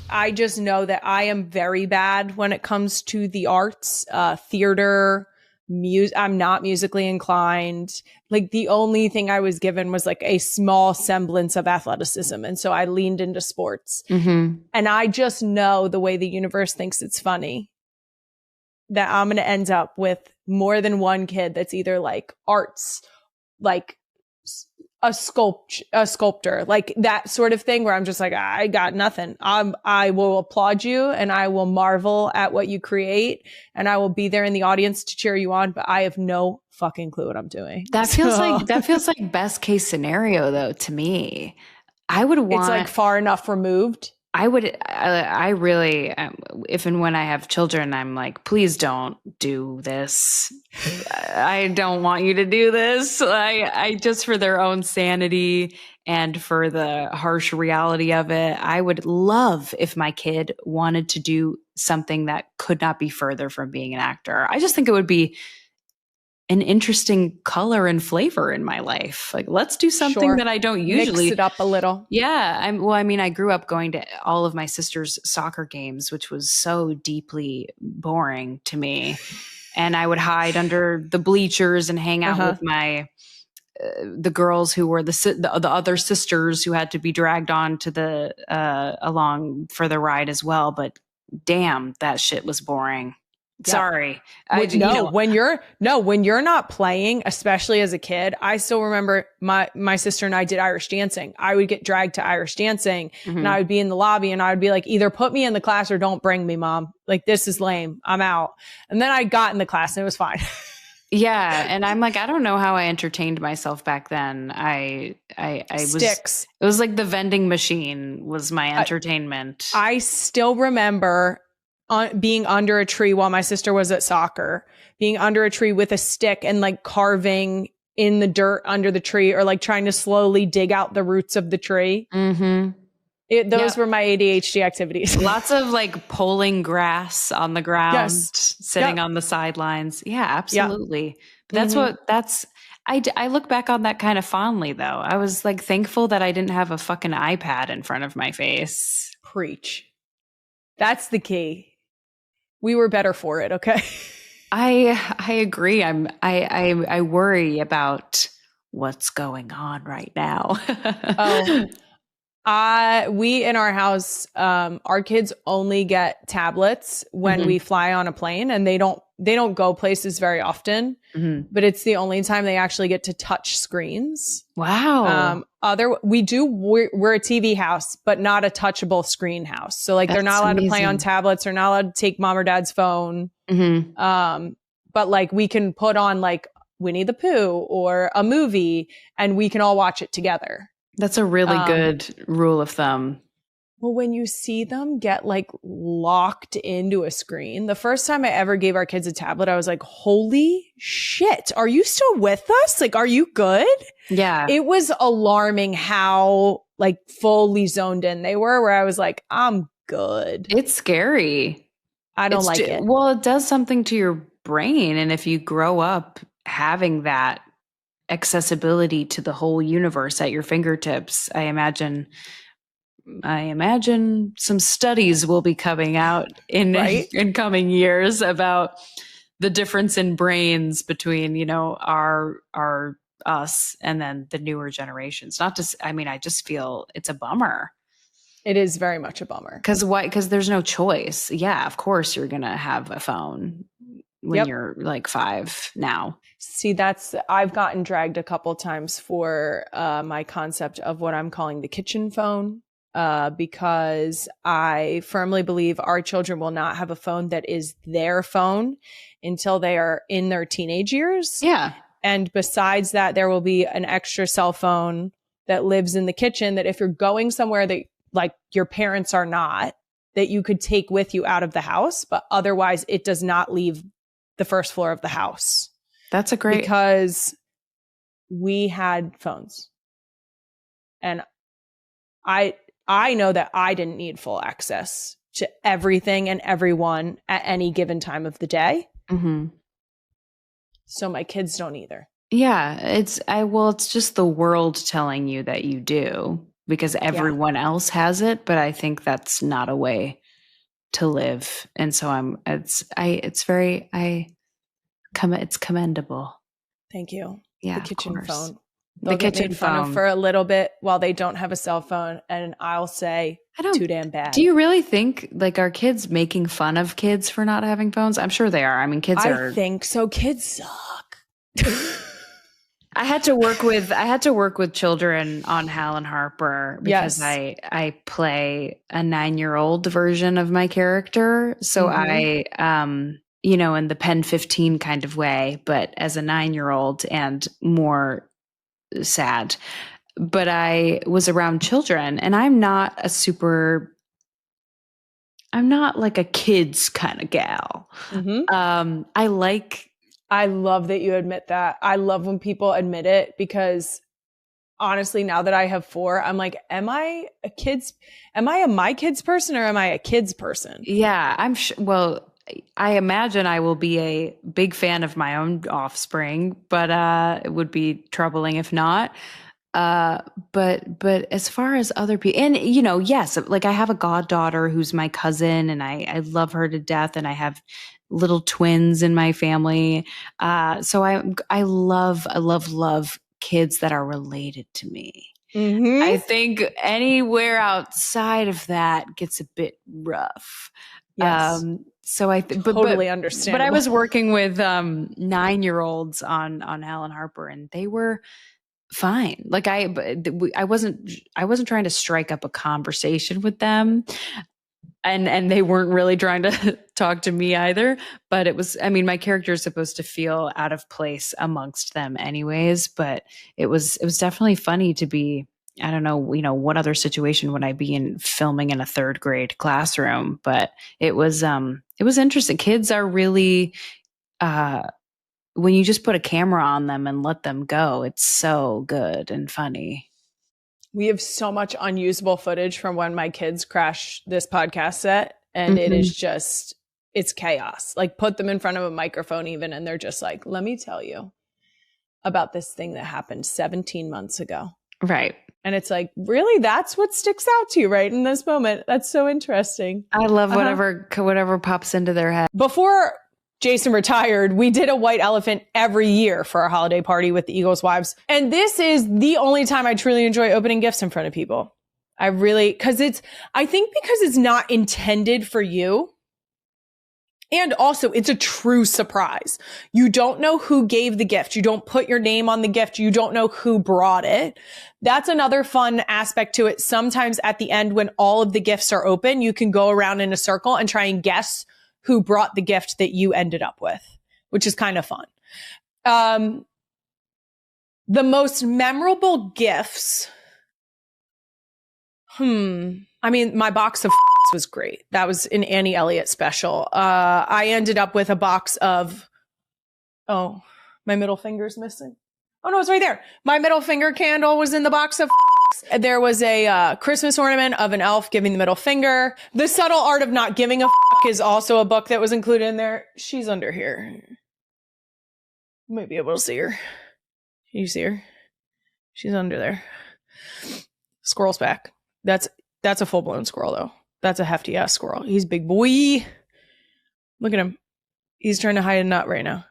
I just know that I am very bad when it comes to the arts, theater, music. I'm not musically inclined. Like the only thing I was given was like a small semblance of athleticism. And so I leaned into sports. Mm-hmm. And I just know the way the universe thinks it's funny that I'm going to end up with more than one kid that's either like arts, like a sculptor, like that sort of thing where I'm just like, I got nothing. I will applaud you and I will marvel at what you create and I will be there in the audience to cheer you on, but I have no fucking clue what I'm doing. That feels like best case scenario though to me. I would want it's like far enough removed. I really, if and when I have children, I'm like, please don't do this. I don't want you to do this. I just for their own sanity and for the harsh reality of it, I would love if my kid wanted to do something that could not be further from being an actor. I just think it would be an interesting color and flavor in my life. Like, let's do something that I don't usually mix it up a little. Yeah. I grew up going to all of my sister's soccer games, which was so deeply boring to me. And I would hide under the bleachers and hang out with the girls who were the other sisters who had to be dragged on to along for the ride as well. But damn, that shit was boring. Yeah. Sorry. When you're not playing, especially as a kid, I still remember my sister and I did Irish dancing. I would get dragged to Irish dancing and I would be in the lobby and I would be like, either put me in the class or don't bring me, mom. Like, this is lame. I'm out. And then I got in the class and it was fine. Yeah. And I'm like, I don't know how I entertained myself back then. Sticks. It was like the vending machine was my entertainment. I still remember being under a tree while my sister was at soccer, being under a tree with a stick and like carving in the dirt under the tree or like trying to slowly dig out the roots of the tree. Mm-hmm. Those were my ADHD activities. Lots of like pulling grass on the ground, sitting on the sidelines. Yeah, absolutely. Yep. I look back on that kind of fondly though. I was like thankful that I didn't have a fucking iPad in front of my face. Preach. That's the key. We were better for it. Okay. I agree. I worry about what's going on right now. We in our house, our kids only get tablets when we fly on a plane, and they don't go places very often, but it's the only time they actually get to touch screens. Wow. We're a TV house, but not a touchable screen house. So like, they're not allowed to play on tablets. They're not allowed to take mom or dad's phone. But like, we can put on like Winnie the Pooh or a movie and we can all watch it together. That's a really good rule of thumb. Well, when you see them get like locked into a screen, the first time I ever gave our kids a tablet, I was like, holy shit, are you still with us? Like, are you good? Yeah. It was alarming how like fully zoned in they were, where I was like, I'm good. It's scary. I don't like it. Well, it does something to your brain. And if you grow up having that accessibility to the whole universe at your fingertips, I imagine some studies will be coming out in coming years about the difference in brains between, our us and then the newer generations. I just feel it's a bummer. It is very much a bummer. Because there's no choice. Yeah, of course you're going to have a phone when you're like 5 now. See, I've gotten dragged a couple times for my concept of what I'm calling the kitchen phone, because I firmly believe our children will not have a phone that is their phone until they are in their teenage years. Yeah. And besides that, there will be an extra cell phone that lives in the kitchen that if you're going somewhere that like your parents are not, that you could take with you out of the house, but otherwise it does not leave the first floor of the house. That's a great, because we had phones and I know that I didn't need full access to everything and everyone at any given time of the day. So my kids don't either. Yeah. It's just the world telling you that you do. because everyone else has it, but I think that's not a way to live. And so it's commendable. Thank you. Yeah, the kitchen phone. They'll get made fun of for a little bit while they don't have a cell phone, and I'll say too damn bad. Do you really think like are kids making fun of kids for not having phones? I'm sure they are. I mean, I think so. Kids suck. I had to work with children on Hal and Harper because I play a 9-year-old version of my character. So I in the Pen 15 kind of way, but as a 9-year-old and more sad. But I was around children, and I'm not like a kids kind of gal. I love that you admit that. I love when people admit it, because honestly, now that I have 4, I'm like, am I a my kids person, or am I a kids person? Yeah, I'm sure. Well, I imagine I will be a big fan of my own offspring, but it would be troubling if not. But as far as other people, and yes, like I have a goddaughter who's my cousin, and I love her to death, and I have little twins in my family. So I love kids that are related to me. I think anywhere outside of that gets a bit rough. Yes. So I totally understand. But I was working with 9-year-olds on Hal and Harper, and they were fine. Like I wasn't trying to strike up a conversation with them, and they weren't really trying to talk to me either. But it was, I mean, my character is supposed to feel out of place amongst them anyways. But it was definitely funny to be. I don't know, what other situation would I be in filming in a 3rd grade classroom? But it was interesting. Kids are really, when you just put a camera on them and let them go, it's so good and funny. We have so much unusable footage from when my kids crash this podcast set, and it is just, it's chaos. Like, put them in front of a microphone even, and they're just like, let me tell you about this thing that happened 17 months ago. Right. And it's like, really? That's what sticks out to you right in this moment. That's so interesting. I love whatever pops into their head. Before Jason retired, we did a white elephant every year for our holiday party with the Eagles Wives. And this is the only time I truly enjoy opening gifts in front of people. I think because it's not intended for you. And also, it's a true surprise. You don't know who gave the gift. You don't put your name on the gift. You don't know who brought it. That's another fun aspect to it. Sometimes at the end, when all of the gifts are open, you can go around in a circle and try and guess who brought the gift that you ended up with, which is kind of fun. The most memorable gifts. I mean, my box of was great. That was an Annie Elliott special. I ended up with a box of, my middle finger's missing. Oh no, it's right there. My middle finger candle was in the box of. There was a Christmas ornament of an elf giving the middle finger. The Subtle Art of Not Giving a is also a book that was included in there. She's under here. You might be able to see her. Can you see her? She's under there. Squirrel's back. That's a full-blown squirrel, though. That's a hefty-ass squirrel. He's big boy. Look at him. He's trying to hide a nut right now.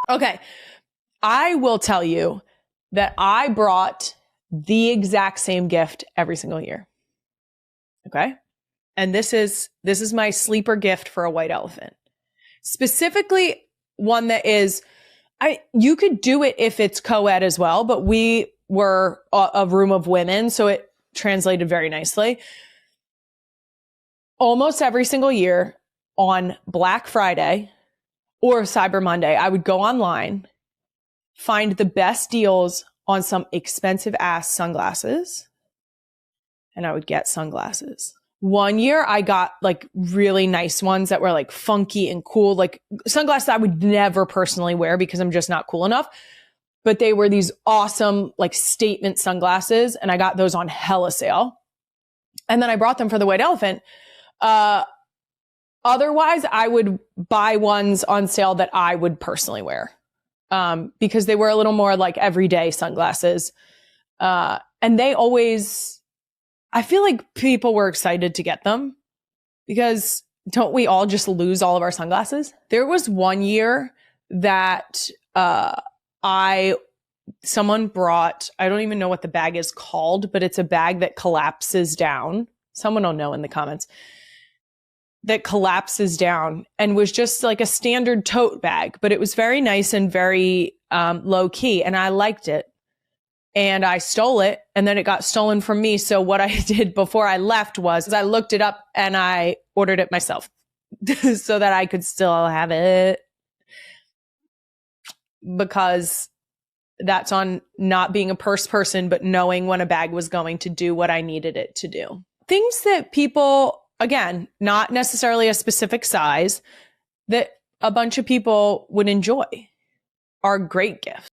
Okay. I will tell you that I brought the exact same gift every single year. Okay? And this is my sleeper gift for a white elephant. Specifically, one that is, you could do it if it's co-ed as well, but we were a room of women, so it translated very nicely. Almost every single year on Black Friday or Cyber Monday, I would go online, find the best deals on some expensive ass sunglasses, and I would get sunglasses. One year I got like really nice ones that were like funky and cool, like sunglasses I would never personally wear because I'm just not cool enough. But they were these awesome like statement sunglasses, and I got those on hella sale. And then I brought them for the white elephant. Otherwise, I would buy ones on sale that I would personally wear, because they were a little more like everyday sunglasses. And they always I feel like people were excited to get them because don't we all just lose all of our sunglasses? There was one year that someone brought, I don't even know what the bag is called, but it's a bag that collapses down. Someone will know in the comments. That collapses down and was just like a standard tote bag, but it was very nice and very low key. And I liked it. And I stole it and then it got stolen from me. So what I did before I left was I looked it up and I ordered it myself so that I could still have it, because that's on not being a purse person, but knowing when a bag was going to do what I needed it to do. Things that people, again, not necessarily a specific size, that a bunch of people would enjoy are great gifts.